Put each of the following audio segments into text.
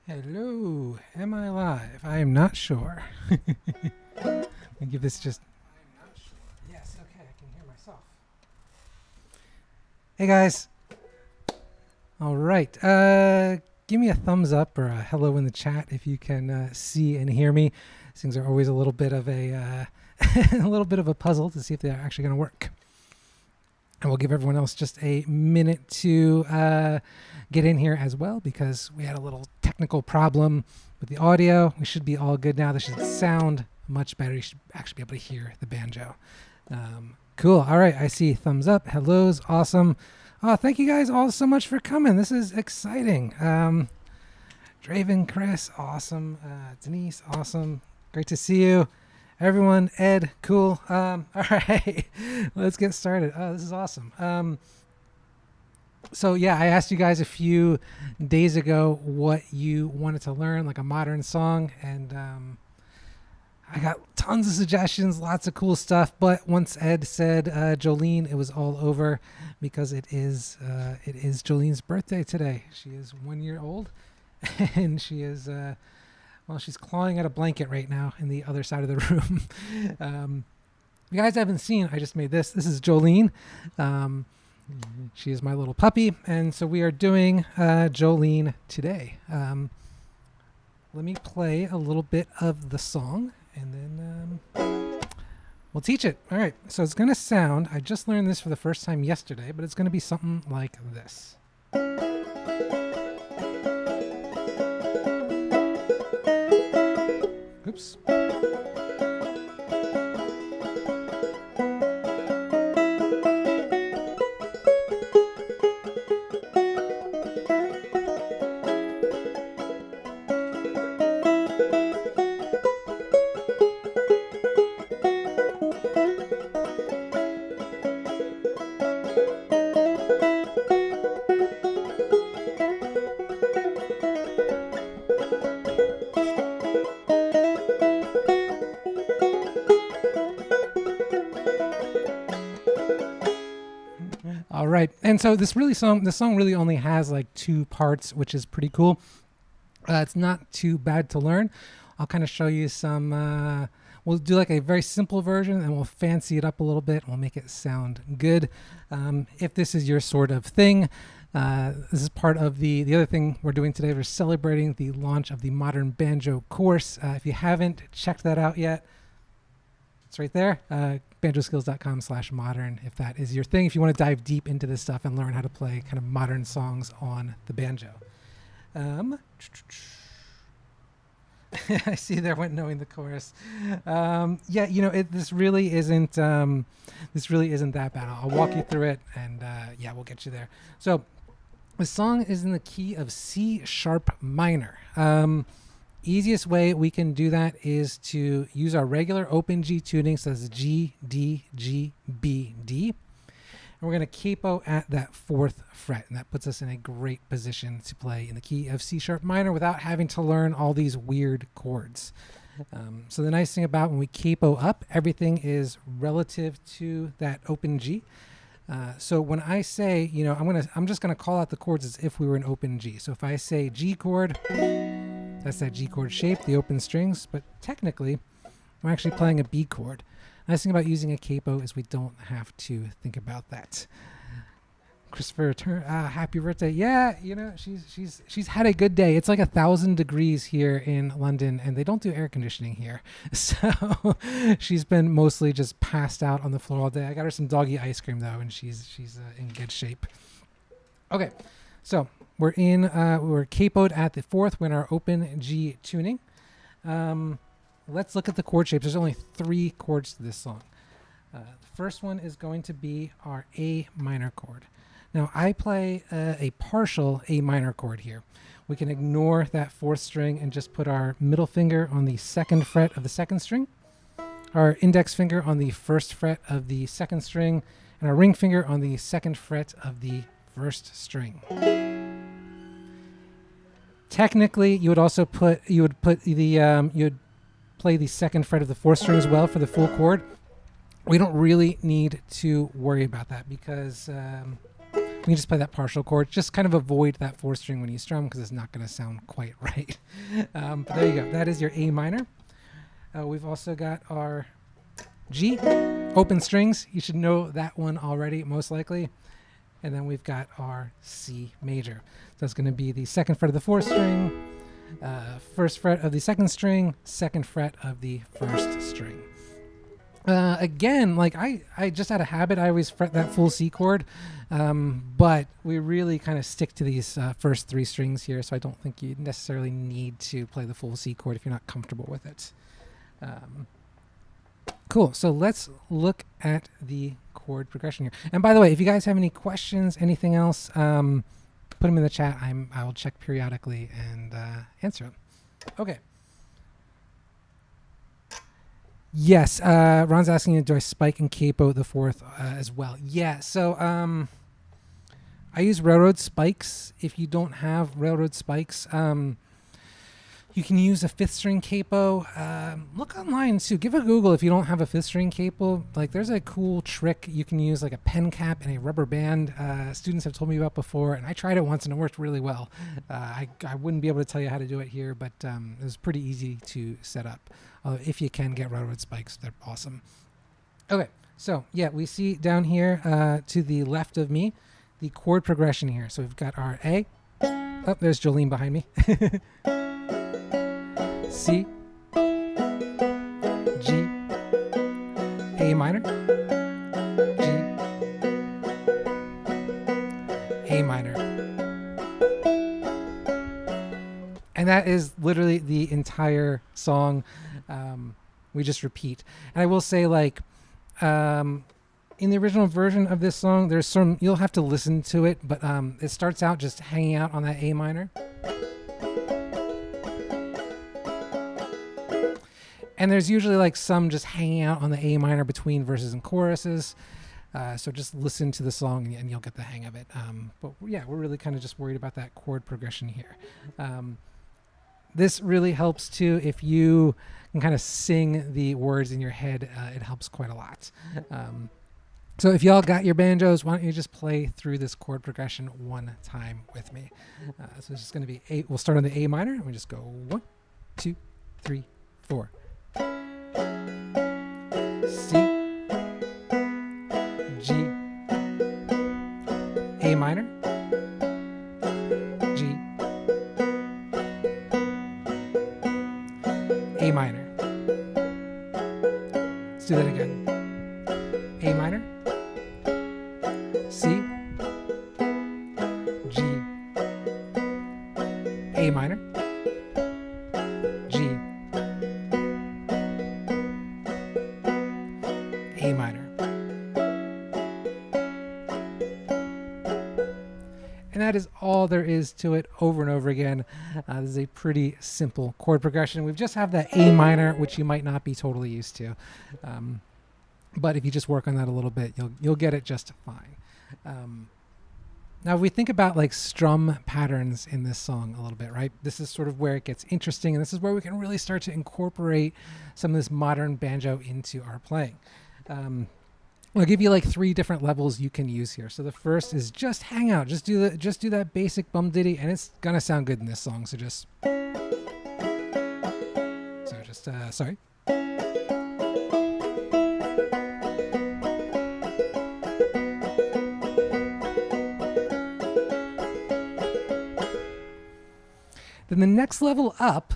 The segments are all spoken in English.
Hello, am I live? I am not sure. Let me give this just. I'm not sure. Yes, okay, I can hear myself. Hey guys. All right. Give me a thumbs up or a hello in the chat if you can see and hear me. These things are always a little bit of a a little bit of a puzzle to see if they're actually going to work. And we'll give everyone else just a minute to get in here as well because we had a little technical problem with the audio. We should be all good now. This should sound much better. You should actually be able to hear the banjo. Cool. All right. I see thumbs up. Hellos. Awesome. Oh, thank you guys all so much for coming. This is exciting. Draven, Chris, awesome. Denise, awesome. Great to see you. Everyone, Ed, cool. All right, let's get started. Oh, this is awesome. So yeah, I asked you guys a few days ago what you wanted to learn, like a modern song, and I got tons of suggestions, lots of cool stuff. But once Ed said Jolene, it was all over because it is Jolene's birthday today. She is 1 year old, and she is. Well, she's clawing at a blanket right now in the other side of the room. If you guys haven't seen, I just made this. This is Jolene. She is my little puppy. And so we are doing Jolene today. Let me play a little bit of the song and then we'll teach it. All right. So it's going to sound, I just learned this for the first time yesterday, but it's going to be something like this. Oops. All right, and so this song really only has like two parts, which is pretty cool. It's not too bad to learn. I'll kind of show you some. We'll do like a very simple version, and we'll fancy it up a little bit. We'll make it sound good. If this is your sort of thing, this is part of the other thing we're doing today. We're celebrating the launch of the Modern Banjo course. If you haven't checked that out yet, it's right there. banjoskills.com/modern if that is your thing, if you want to dive deep into this stuff and learn how to play kind of modern songs on the banjo. I see there went knowing the chorus. Yeah, you know, this really isn't that bad. I'll walk you through it and yeah, we'll get you there. So the song is in the key of C sharp minor. Easiest way we can do that is to use our regular open G tuning, so that's G, D, G, B, D. And we're going to capo at that 4th fret, and that puts us in a great position to play in the key of C sharp minor without having to learn all these weird chords. So the nice thing about when we capo up, everything is relative to that open G. So when I say, you know, I'm just going to call out the chords as if we were an open G. So if I say G chord, that's that G chord shape, the open strings, but technically I'm actually playing a B chord. Nice thing about using a capo is we don't have to think about that. Christopher, happy birthday. Yeah, you know, she's had a good day. It's like 1,000 degrees here in London and they don't do air conditioning here. So she's been mostly just passed out on the floor all day. I got her some doggy ice cream though, and she's in good shape. Okay, so we're capoed at the 4th. We're in our open G tuning. Let's look at the chord shapes. There's only 3 chords to this song. The first one is going to be our A minor chord. Now I play a partial A minor chord here. We can ignore that 4th string and just put our middle finger on the 2nd fret of the 2nd string, our index finger on the 1st fret of the 2nd string, and our ring finger on the 2nd fret of the 1st string. Technically, you would also play the 2nd fret of the 4th string as well for the full chord. We don't really need to worry about that because can just play that partial chord. Just kind of avoid that 4th string when you strum because it's not going to sound quite right. But there you go. That is your A minor. We've also got our G, open strings. You should know that one already, most likely. And then we've got our C major. So that's going to be the 2nd fret of the 4th string, 1st fret of the 2nd string, 2nd fret of the 1st string. Again, like I just out of habit, I always fret that full C chord, but we really kind of stick to these first 3 strings here, so I don't think you necessarily need to play the full C chord if you're not comfortable with it. Cool, so let's look at the chord progression here. And by the way, if you guys have any questions, anything else, put them in the chat. I will check periodically and answer them. Okay. Yes, Ron's asking, do I spike and capo the 4th as well? Yeah, so I use railroad spikes. If you don't have railroad spikes, you can use a 5th string capo. Look online too. Give a Google if you don't have a 5th string capo. Like, there's a cool trick you can use, like a pen cap and a rubber band. Students have told me about before, and I tried it once and it worked really well. I wouldn't be able to tell you how to do it here, but it was pretty easy to set up. If you can get railroad spikes, they're awesome. Okay, so yeah, we see down here to the left of me the chord progression here. So we've got our A. Oh, there's Jolene behind me. C, G, A minor, G, A minor. And that is literally the entire song. We just repeat. And I will say, like, in the original version of this song, there's some, you'll have to listen to it, but it starts out just hanging out on that A minor. And there's usually like some just hanging out on the A minor between verses and choruses. So just listen to the song and you'll get the hang of it. But yeah, we're really kind of just worried about that chord progression here. This really helps too if you can kind of sing the words in your head. It helps quite a lot. So if y'all got your banjos, why don't you just play through this chord progression one time with me? So it's just going to be A. We'll start on the A minor and we just go 1, 2, 3, 4. C, G, A minor, G, A minor. Let's do that again. A minor, C, G, A minor, G, A minor. And that is all there is to it, over and over again. This is a pretty simple chord progression. We just have that A minor, which you might not be totally used to. But if you just work on that a little bit, you'll get it just fine. Now, if we think about like strum patterns in this song a little bit, right? This is sort of where it gets interesting, and this is where we can really start to incorporate some of this modern banjo into our playing. I'll give you like 3 different levels you can use here. So the first is just hang out, just do that basic bum ditty, and it's gonna sound good in this song. So sorry. Then the next level up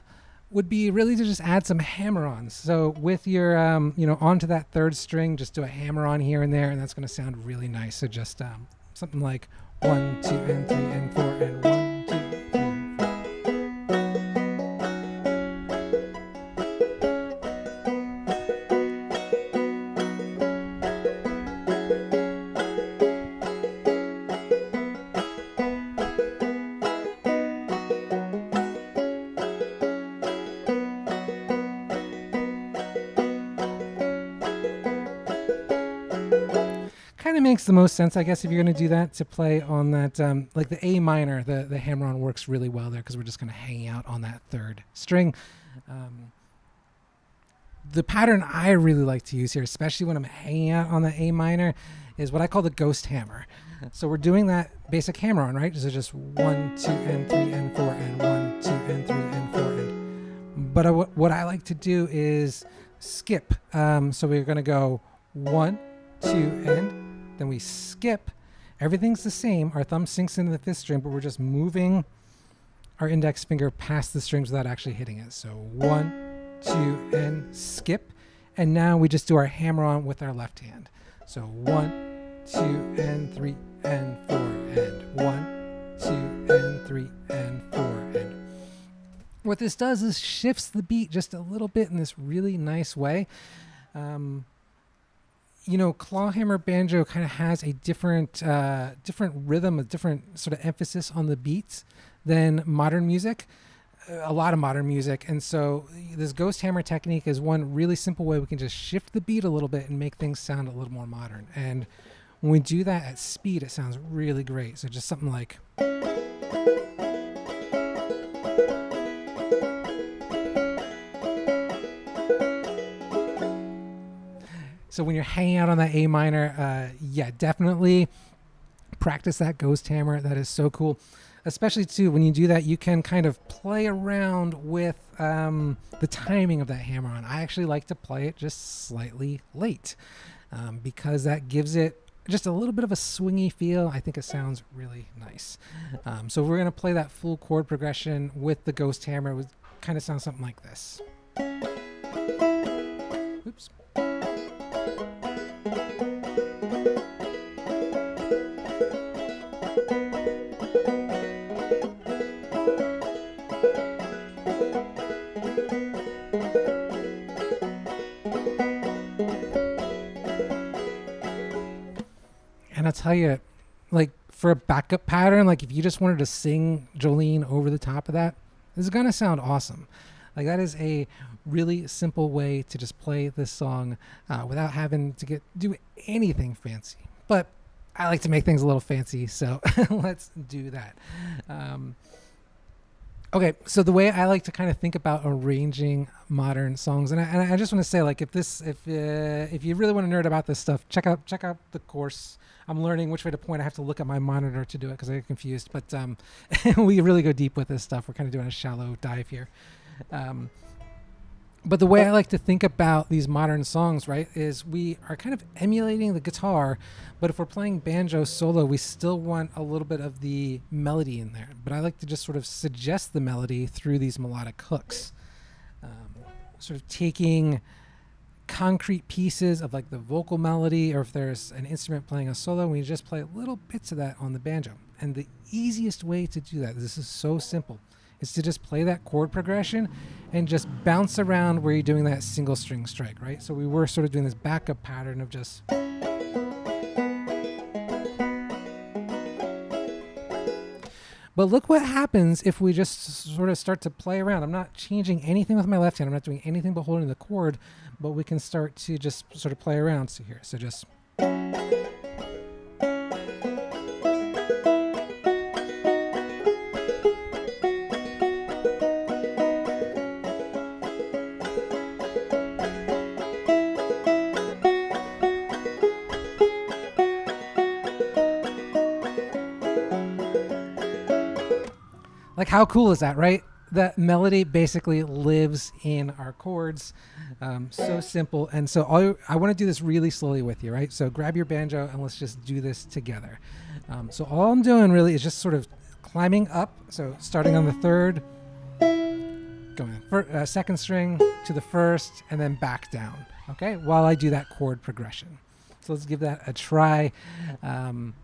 would be really to just add some hammer-ons. So with your, onto that 3rd string, just do a hammer-on here and there, and that's going to sound really nice. So just something like 1, 2, and 3, and 4, and 1, 2, 3, 4. Kind of makes the most sense, I guess, if you're going to do that, to play on that, like the A minor, the hammer-on works really well there because we're just going to hang out on that 3rd string. The pattern I really like to use here, especially when I'm hanging out on the A minor, is what I call the ghost hammer. So we're doing that basic hammer on, right? So just 1, 2, and 3, and 4, and 1, 2, and 3, and 4, and. But what I like to do is skip. So we're going to go 1, 2, and then we skip. Everything's the same. Our thumb sinks into the 5th string, but we're just moving our index finger past the strings without actually hitting it. So 1, 2, and skip. And now we just do our hammer on with our left hand. So 1, 2, and 3, and 4, and 1, 2, and 3, and 4, and. What this does is shifts the beat just a little bit in this really nice way. Clawhammer banjo kind of has a different rhythm, a different sort of emphasis on the beats than modern music, a lot of modern music. And so this ghost hammer technique is one really simple way we can just shift the beat a little bit and make things sound a little more modern. And when we do that at speed, it sounds really great. So just something like. So when you're hanging out on that A minor, definitely practice that ghost hammer. That is so cool. Especially too, when you do that, you can kind of play around with the timing of that hammer on. I actually like to play it just slightly late because that gives it just a little bit of a swingy feel. I think it sounds really nice. So we're going to play that full chord progression with the ghost hammer. It would kind of sound something like this. Oops. And I'll tell you, like for a backup pattern, like if you just wanted to sing Jolene over the top of that, this is going to sound awesome. Like that is a really simple way to just play this song without having to do anything fancy. But I like to make things a little fancy, so let's do that. Okay, so the way I like to kind of think about arranging modern songs, and I just want to say, like, if you really want to nerd about this stuff, check out the course. I'm learning which way to point. I have to look at my monitor to do it because I get confused. But we really go deep with this stuff. We're kind of doing a shallow dive here. But the way I like to think about these modern songs, right, is we are kind of emulating the guitar, but if we're playing banjo solo, we still want a little bit of the melody in there. But I like to just sort of suggest the melody through these melodic hooks, sort of taking concrete pieces of like the vocal melody, or if there's an instrument playing a solo, we just play little bits of that on the banjo. And the easiest way to do that, this is so simple, is to just play that chord progression and just bounce around where you're doing that single string strike, right? So we were sort of doing this backup pattern of just. But look what happens if we just sort of start to play around. I'm not changing anything with my left hand. I'm not doing anything but holding the chord, but we can start to just sort of play around. So here, so just. Like, how cool is that, right? That melody basically lives in our chords. So simple. And so I want to do this really slowly with you, right? So grab your banjo and let's just do this together. So all I'm doing really is just sort of climbing up. So starting on the third, going second string to the first, and then back down, okay? While I do that chord progression. So let's give that a try. I'm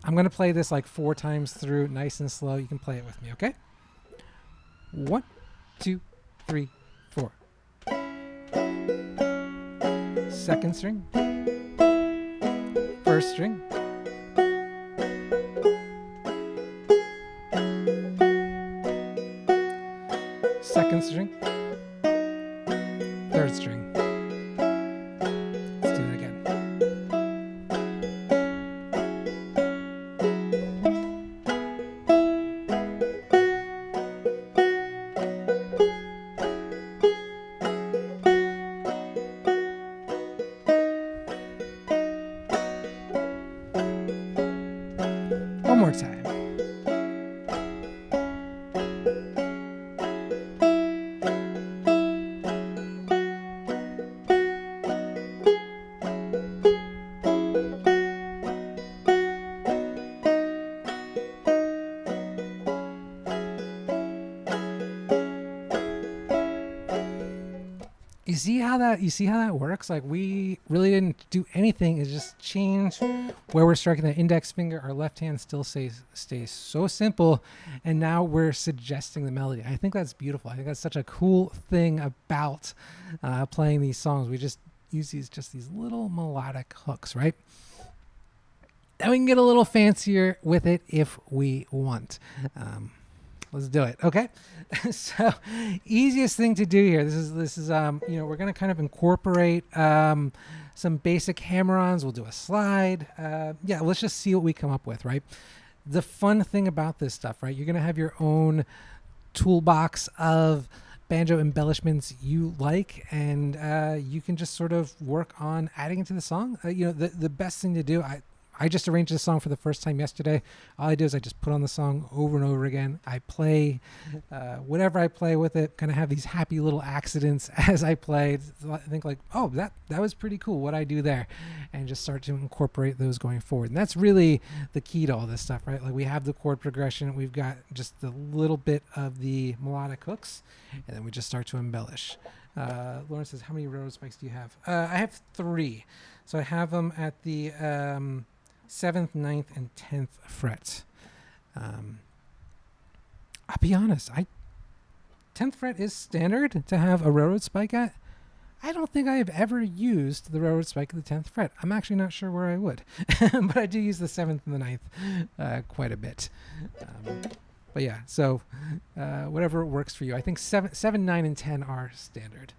going to play this like 4 times through, nice and slow. You can play it with me, okay? 1, 2, 3, 4. Second string. First string. Second string. Third string. Let's do it again. You see how that works? Like we really didn't do anything. It's just change where we're striking the index finger. Our left hand still stays so simple, and now we're suggesting the melody. I think that's beautiful. I think that's such a cool thing about playing these songs. We just use these little melodic hooks, right? And we can get a little fancier with it if we want. Let's do it. Okay. So easiest thing to do here. This is we're going to kind of incorporate some basic hammer-ons. We'll do a slide. Let's just see what we come up with, right? The fun thing about this stuff, right? You're going to have your own toolbox of banjo embellishments you like, and you can just sort of work on adding it to the song. The best thing to do, I just arranged this song for the first time yesterday. All I do is I just put on the song over and over again. I play whatever I play with it, kind of have these happy little accidents as I play. I think like, oh, that was pretty cool what I do there, and just start to incorporate those going forward. And that's really the key to all this stuff, right? Like we have the chord progression, we've got just the little bit of the melodic hooks, and then we just start to embellish. Lauren says, how many railroad spikes do you have? I have 3. So I have them at the 7th, 9th, and 10th frets. I'll be honest, 10th fret is standard to have a railroad spike at. I don't think I have ever used the railroad spike at the 10th fret. I'm actually not sure where I would, but I do use the 7th and the 9th quite a bit. But yeah, so whatever works for you. I think 7, 9, and 10 are standard.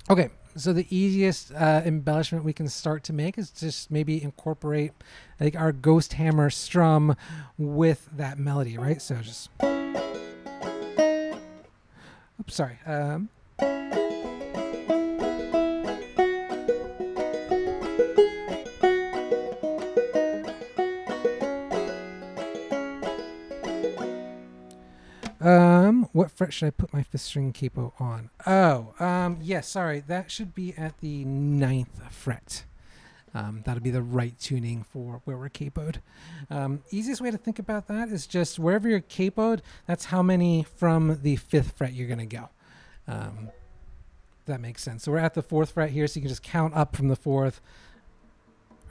Okay, so the easiest embellishment we can start to make is just maybe incorporate like our ghost hammer strum with that melody, right? So just, oops, sorry. What fret should I put my 5th string capo on? Yes, sorry. That should be at the 9th fret. That'll be the right tuning for where we're capoed. Easiest way to think about that is just wherever you're capoed, that's how many from the 5th fret you're going to go. That makes sense. So we're at the 4th fret here, so you can just count up from the 4th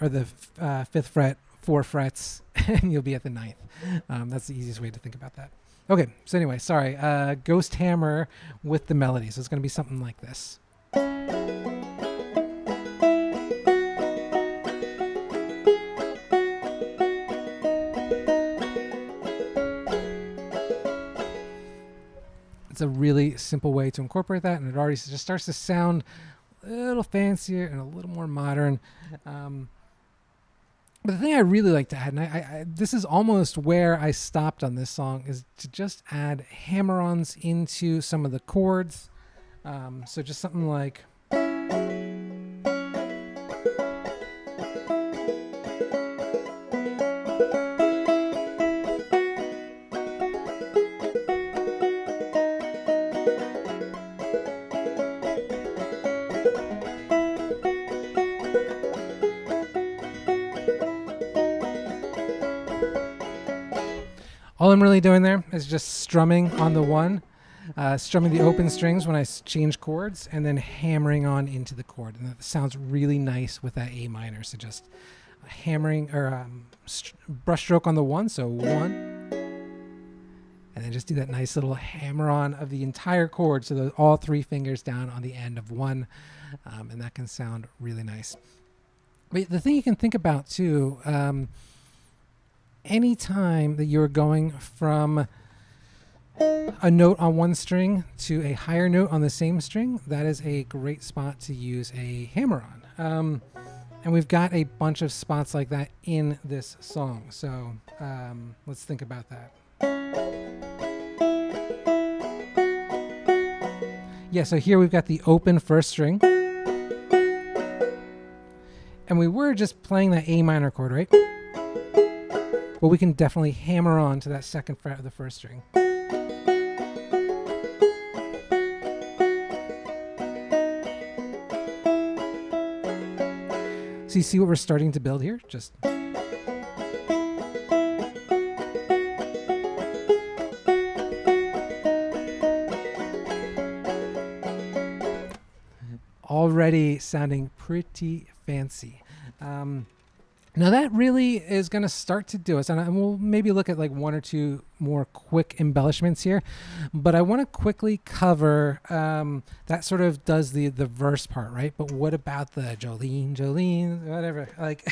or the 5th fret, 4 frets, and you'll be at the 9th. That's the easiest way to think about that. Okay, so anyway, sorry. Ghost hammer with the melody. So it's going to be something like this. It's a really simple way to incorporate that, and it already just starts to sound a little fancier and a little more modern. But the thing I really like to add, and I this is almost where I stopped on this song, is to just add hammer-ons into some of the chords. So just something like... All I'm really doing there is just strumming on the 1, strumming the open strings when I change chords, and then hammering on into the chord. And that sounds really nice with that A minor. So just hammering or brush stroke on the 1, so 1, and then just do that nice little hammer on of the entire chord, so all 3 fingers down on the end of 1, and that can sound really nice. But the thing you can think about too, any time that you're going from a note on one string to a higher note on the same string, that is a great spot to use a hammer on. And we've got a bunch of spots like that in this song. So let's think about that. Yeah, so here we've got the open 1st string. And we were just playing that A minor chord, right? But we can definitely hammer on to that 2nd fret of the 1st string. So you see what we're starting to build here? Just... already sounding pretty fancy. Now that really is going to start to do us, and we'll maybe look at like one or two more quick embellishments here, but I want to quickly cover that sort of does the verse part, right? But what about the Jolene, whatever, like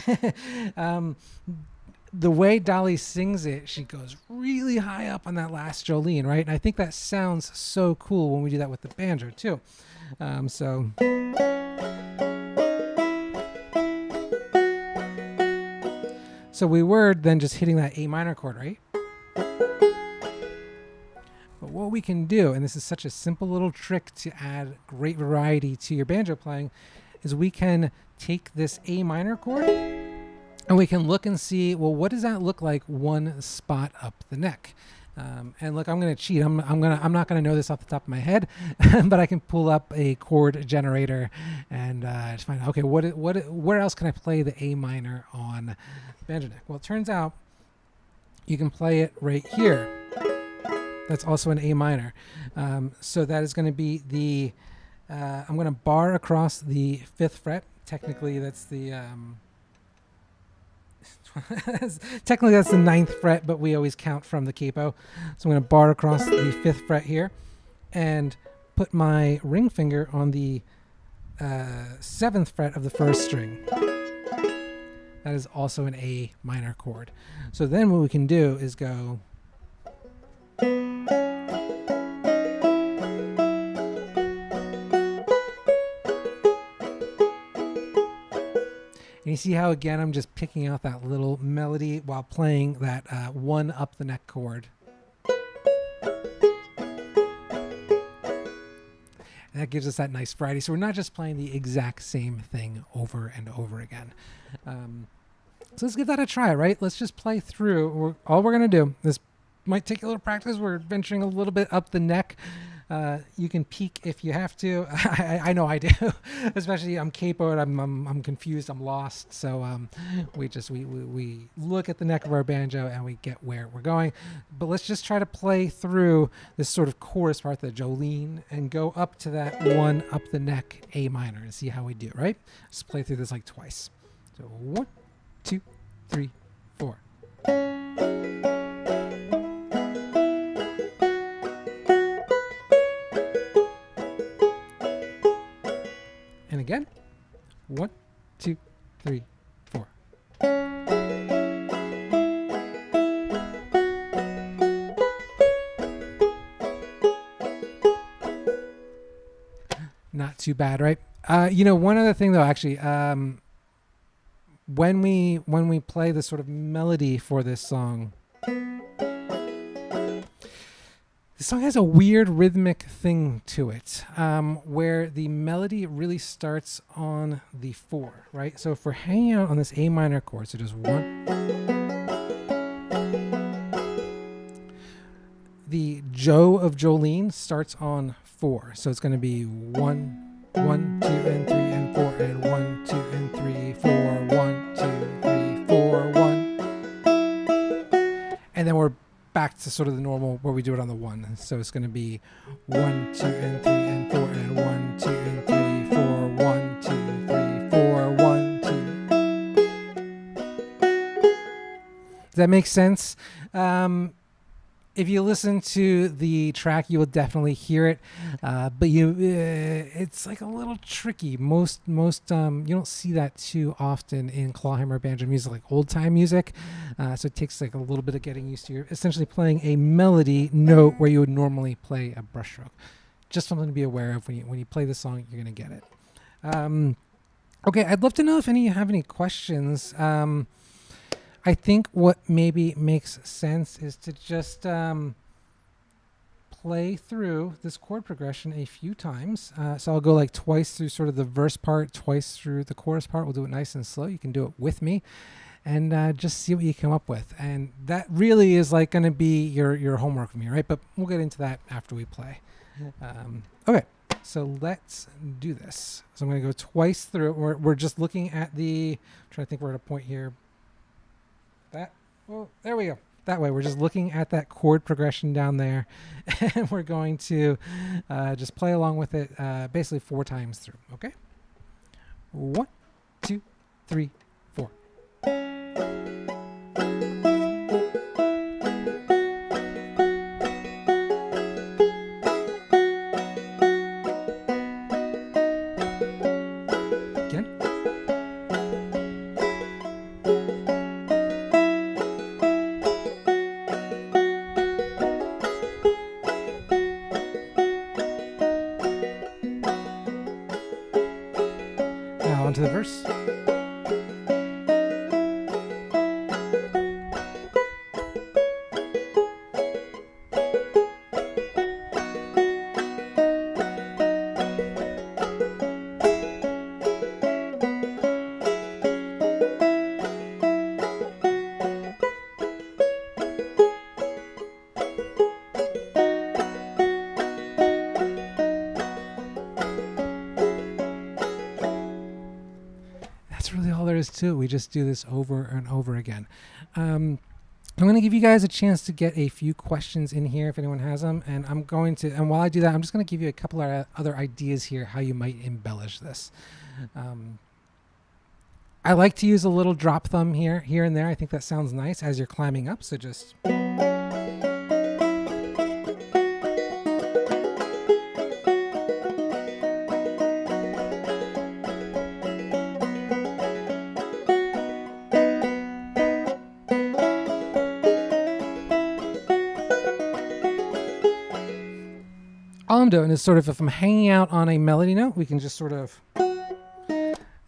the way Dolly sings it, she goes really high up on that last Jolene, right? And I think that sounds so cool when we do that with the banjo too. So we were then just hitting that A minor chord, right? But what we can do, and this is such a simple little trick to add great variety to your banjo playing, is we can take this A minor chord and we can look and see, well, what does that look like one spot up the neck? And look, I'm going to cheat. I'm not going to know this off the top of my head, but I can pull up a chord generator and just find out, okay, where else can I play the A minor on banjo neck? Well, it turns out you can play it right here. That's also an A minor. So that is going to be the, I'm going to bar across the 5th fret. Technically, that's the, technically that's the 9th fret, but we always count from the capo. So I'm going to bar across the 5th fret here and put my ring finger on the 7th fret of the 1st string. That is also an A minor chord. So then what we can do is go, and you see how, again, I'm just picking out that little melody while playing that one up the neck chord. And that gives us that nice variety. So we're not just playing the exact same thing over and over again. So let's give that a try, right? Let's just play through. All we're going to do, this might take a little practice. We're venturing a little bit up the neck. You can peek if you have to. I know I do, especially I'm capoed. I'm confused. I'm lost. So we look at the neck of our banjo and we get where we're going. But let's just try to play through this sort of chorus part, the Jolene, and go up to that one up the neck A minor and see how we do. Right? Let's play through this like twice. So 1, 2, 3, 4. And again, 1, 2, 3, 4. Not too bad, right? One other thing though, actually, when we play the sort of melody for this song, this song has a weird rhythmic thing to it, where the melody really starts on the 4, right? So if we're hanging out on this A minor chord, so just 1, the Jo of Jolene starts on 4, so it's going to be 1, 1, 2, and 3, and 4, and 1, 2, and 3, 4, 1, 2, 3, 4, 1, and then we're back to sort of the normal where we do it on the 1. So it's going to be 1, 2, and 3, and 4, and 1, 2, and 3, 4, 1, 2, 3, 4, 1, 2. Does that make sense? If you listen to the track, you will definitely hear it, but it's like a little tricky. Most you don't see that too often in clawhammer banjo music, like old time music. So it takes like a little bit of getting used to. You're essentially playing a melody note where you would normally play a brushstroke. Just something to be aware of when you play the song. You're gonna get it. Okay, I'd love to know if you have any questions. I think what maybe makes sense is to just play through this chord progression a few times. So I'll go like twice through sort of the verse part, twice through the chorus part. We'll do it nice and slow. You can do it with me and just see what you come up with. And that really is like going to be your homework with me, right? But we'll get into that after we play. Okay, so let's do this. So I'm going to go twice through. We're just looking at I'm trying to think we're at a point here. There we go. That way, we're just looking at that chord progression down there, and we're going to just play along with it basically 4 times through, okay? 1, 2, 3, 4. Again. Now onto the verse. That's really all there is to it. We just do this over and over again. I'm going to give you guys a chance to get a few questions in here if anyone has them. And and while I do that, I'm just going to give you a couple of other ideas here how you might embellish this. I like to use a little drop thumb here and there. I think that sounds nice as you're climbing up. So just... all I'm doing is sort of, if I'm hanging out on a melody note, we can just sort of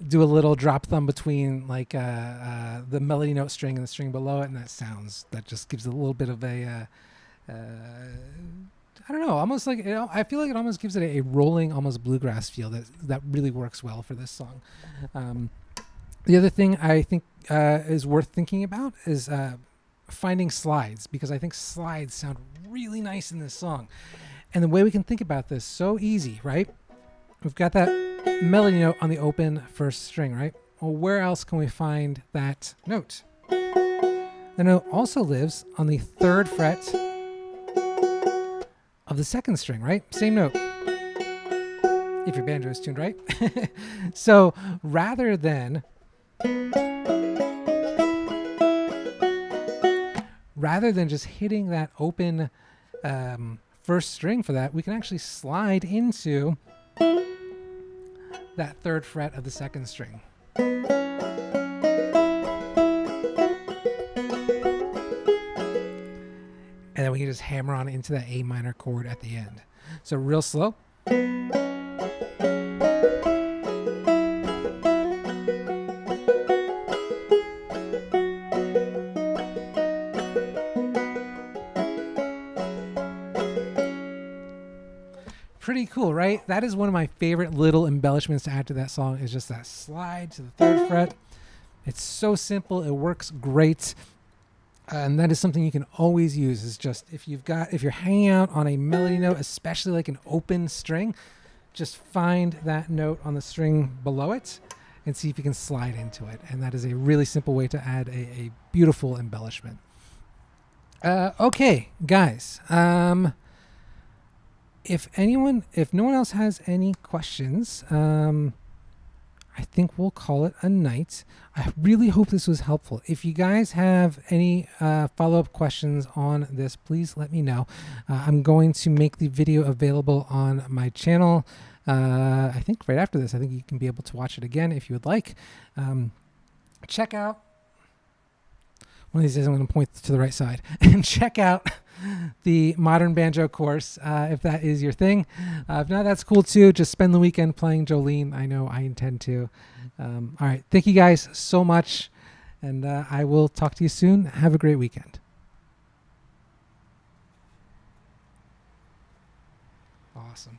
do a little drop thumb between like the melody note string and the string below it, and that just gives a little bit of a I don't know, almost like, I feel like it almost gives it a rolling, almost bluegrass feel that really works well for this song. The other thing I think is worth thinking about is finding slides, because I think slides sound really nice in this song. And the way we can think about this, so easy, right? We've got that melody note on the open first string, right? Well, where else can we find that note? The note also lives on the 3rd fret of the 2nd string, right? Same note. If your banjo is tuned right. So rather than just hitting that open first string for that, we can actually slide into that 3rd fret of the 2nd string. And then we can just hammer on into that A minor chord at the end. So real slow. Pretty cool, right? That is one of my favorite little embellishments to add to that song, is just that slide to the 3rd fret. It's so simple, it works great. And that is something you can always use, is just if you're hanging out on a melody note, especially like an open string, just find that note on the string below it and see if you can slide into it. And that is a really simple way to add a beautiful embellishment. Okay, guys. If no one else has any questions, I think we'll call it a night. I really hope this was helpful. If you guys have any follow-up questions on this, please let me know. I'm going to make the video available on my channel. I think right after this, I think you can be able to watch it again if you would like. Check out, one of these days I'm going to point to the right side, and check out the modern banjo course if that is your thing. If not, that's cool too. Just spend the weekend playing Jolene. I know I intend to. All right, thank you guys so much, and I will talk to you soon. Have a great weekend. Awesome.